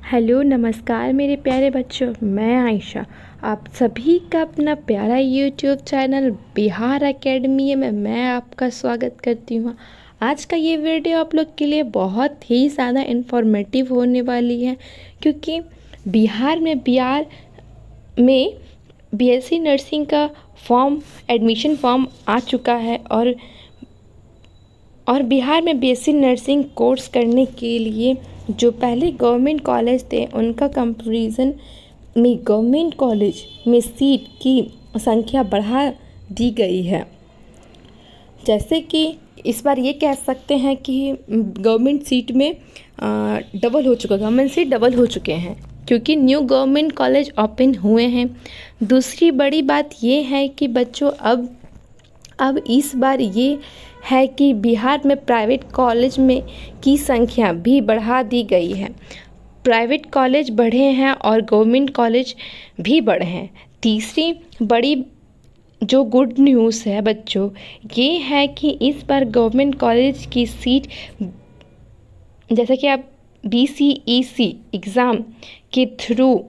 Hello नमस्कार मेरे प्यारे बच्चों, मैं आयशा आप सभी का अपना प्यारा यूट्यूब चैनल बिहार एकेडमी में मैं आपका स्वागत करती हूँ। आज का ये वीडियो आप लोग के लिए बहुत ही ज़्यादा इन्फॉर्मेटिव होने वाली है, क्योंकि बिहार में बीएससी नर्सिंग का एडमिशन फॉर्म आ चुका है और बिहार में बीएससी नर्सिंग कोर्स करने के लिए जो पहले गवर्नमेंट कॉलेज थे उनका कंपैरिजन में गवर्नमेंट कॉलेज में सीट की संख्या बढ़ा दी गई है। जैसे कि इस बार ये कह सकते हैं कि गवर्नमेंट सीट में गवर्नमेंट सीट डबल हो चुके हैं, क्योंकि न्यू गवर्नमेंट कॉलेज ओपन हुए हैं। दूसरी बड़ी बात ये है कि बच्चों अब इस बार ये है कि बिहार में प्राइवेट कॉलेज में की संख्या भी बढ़ा दी गई है। प्राइवेट कॉलेज बढ़े हैं और गवर्नमेंट कॉलेज भी बढ़े हैं। तीसरी बड़ी जो गुड न्यूज़ है बच्चों, ये है कि इस बार गवर्नमेंट कॉलेज की सीट, जैसे कि आप BCEC एग्ज़ाम के थ्रू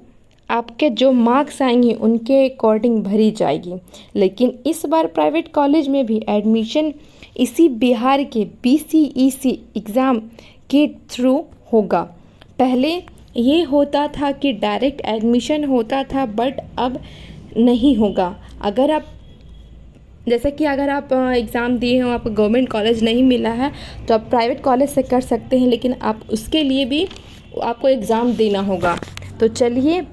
आपके जो मार्क्स आएंगे उनके अकॉर्डिंग भरी जाएगी। लेकिन इस बार प्राइवेट कॉलेज में भी एडमिशन इसी बिहार के BCEC एग्ज़ाम के थ्रू होगा। पहले ये होता था कि डायरेक्ट एडमिशन होता था, बट अब नहीं होगा। अगर आप एग्ज़ाम दिए हो, आपको गवर्नमेंट कॉलेज नहीं मिला है, तो आप प्राइवेट कॉलेज से कर सकते हैं, लेकिन आप उसके लिए भी आपको एग्ज़ाम देना होगा। तो चलिए,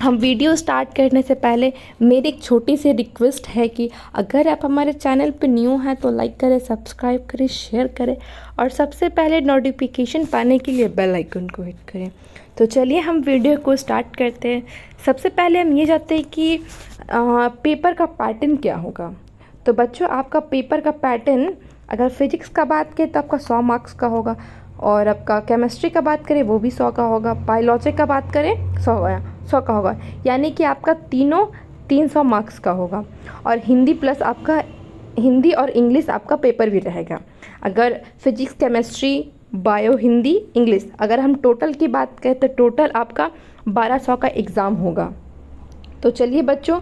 हम वीडियो स्टार्ट करने से पहले मेरी एक छोटी सी रिक्वेस्ट है कि अगर आप हमारे चैनल पर न्यू हैं तो लाइक करें, सब्सक्राइब करें, शेयर करें और सबसे पहले नोटिफिकेशन पाने के लिए बेल आइकन को हिट करें। तो चलिए हम वीडियो को स्टार्ट करते हैं। सबसे पहले हम ये जानते हैं कि पेपर का पैटर्न क्या होगा। तो बच्चों, आपका पेपर का पैटर्न, अगर फिजिक्स का बात करें तो आपका 100 मार्क्स का होगा, और आपका केमिस्ट्री का बात करें वो भी 100 का होगा, बायोलॉजी का बात करें 100 का होगा, यानी कि आपका तीनों 300 मार्क्स का होगा। और हिंदी प्लस आपका हिंदी और इंग्लिश आपका पेपर भी रहेगा। अगर physics, chemistry, bio, Hindi, English, अगर हम टोटल की बात करें तो टोटल आपका 1200 का एग्ज़ाम होगा। तो चलिए बच्चों,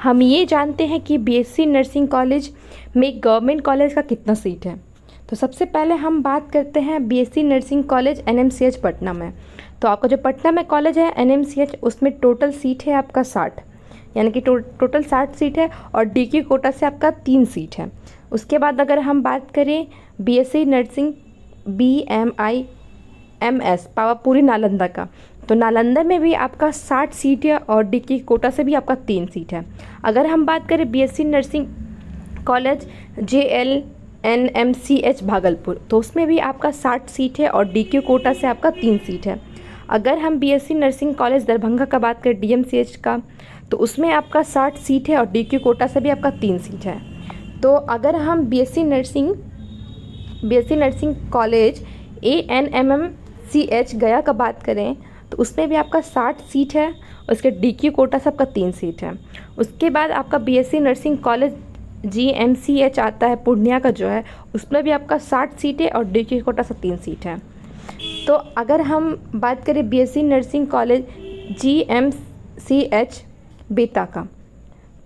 हम ये जानते हैं कि बीएससी नर्सिंग कॉलेज में गवर्नमेंट कॉलेज का कितना सीट है। तो सबसे पहले हम बात करते हैं BSc nursing college NMCH Patna में। तो आपका जो पटना में कॉलेज है NMCH, उसमें टोटल सीट है आपका 60, यानी कि टोटल 60 सीट है, और DQ कोटा से आपका 3 सीट है। उसके बाद अगर हम बात करें BSc nursing BMIMS Pawapuri Nalanda का, तो नालंदा में भी आपका 60 सीट है और DQ कोटा से भी आपका 3 सीट है। अगर हम बात करें BSc nursing college JLNMCH Bhagalpur, तो उसमें भी आपका 60 सीट है और DQ कोटा से आपका 3 सीट है। अगर हम बीएससी नर्सिंग कॉलेज दरभंगा का बात करें DMCH का, तो उसमें आपका 60 सीट है और DQ कोटा से भी आपका 3 सीट है। तो अगर हम बीएससी नर्सिंग कॉलेज ANMMCH गया का बात करें, तो उसमें भी आपका 60 सीट है, उसके DQ कोटा से आपका 3 सीट है। उसके बाद आपका बीएससी नर्सिंग कॉलेज GMCH आता है पूर्णिया का जो है, उसमें भी आपका 60 सीट है और DQ कोटा से 3 सीट है। तो अगर हम बात करें बीएससी नर्सिंग कॉलेज GMCH बेता का,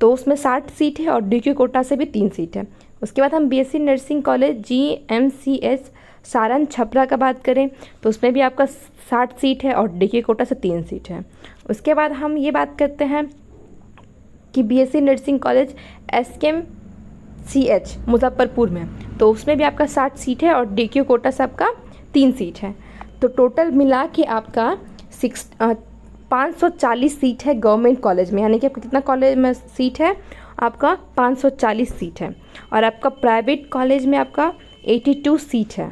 तो उसमें 60 सीट है और DQ कोटा से भी 3 सीट है। उसके बाद हम BSc nursing college GMCH Saran Chhapra का बात करें, तो उसमें भी आपका 60 सीट है और DQ कोटा से 3 सीट है। उसके बाद हम ये बात करते हैं कि BSc nursing college SKMCH Muzaffarpur में, तो उसमें भी आपका 60 सीट है और DQ कोटा से आपका 3 सीट है। तो टोटल मिला के आपका 540 सीट है गवर्नमेंट कॉलेज में, यानी कि आपका कितना कॉलेज में सीट है, आपका 540 सीट है। और आपका प्राइवेट कॉलेज में आपका 82 सीट है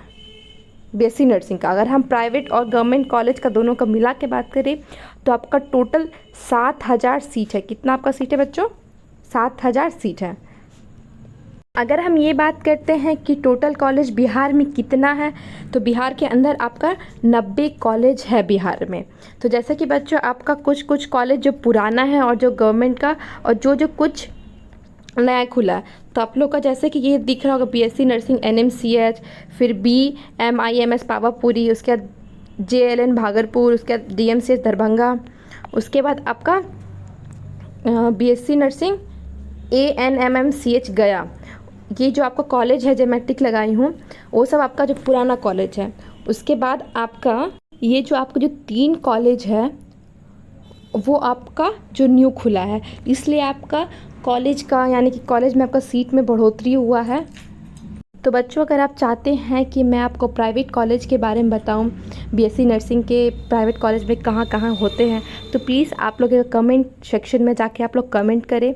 बीएससी नर्सिंग का। अगर हम प्राइवेट और गवर्नमेंट कॉलेज का दोनों का मिला के बात करें तो आपका टोटल 7000 सीट है। कितना आपका सीट है बच्चों? 7000 सीट है। अगर हम ये बात करते हैं कि टोटल कॉलेज बिहार में कितना है, तो बिहार के अंदर आपका 90 कॉलेज है बिहार में। तो जैसे कि बच्चों, आपका कुछ कॉलेज जो पुराना है और जो गवर्नमेंट का, और जो कुछ नया खुला है, तो आप लोग का जैसे कि ये दिख रहा होगा बीएससी नर्सिंग NMCH, फिर BMIMS पावापुरी, उसके बाद JLN भागलपुर, उसके बाद DMCH दरभंगा, उसके बाद आपका BSc नर्सिंग ANMMCH गया। ये जो आपका कॉलेज है जो मैं टिक लगाई हूँ वो सब आपका जो पुराना कॉलेज है। उसके बाद आपका ये जो आपका जो 3 कॉलेज है वो आपका जो न्यू खुला है, इसलिए आपका कॉलेज का यानी कि कॉलेज में आपका सीट में बढ़ोतरी हुआ है। तो बच्चों अगर आप चाहते हैं कि मैं आपको प्राइवेट कॉलेज के बारे में बताऊं, BSc नर्सिंग के प्राइवेट कॉलेज में कहाँ कहाँ होते हैं, तो प्लीज़ आप लोग कमेंट सेक्शन में जाके आप लोग कमेंट करें।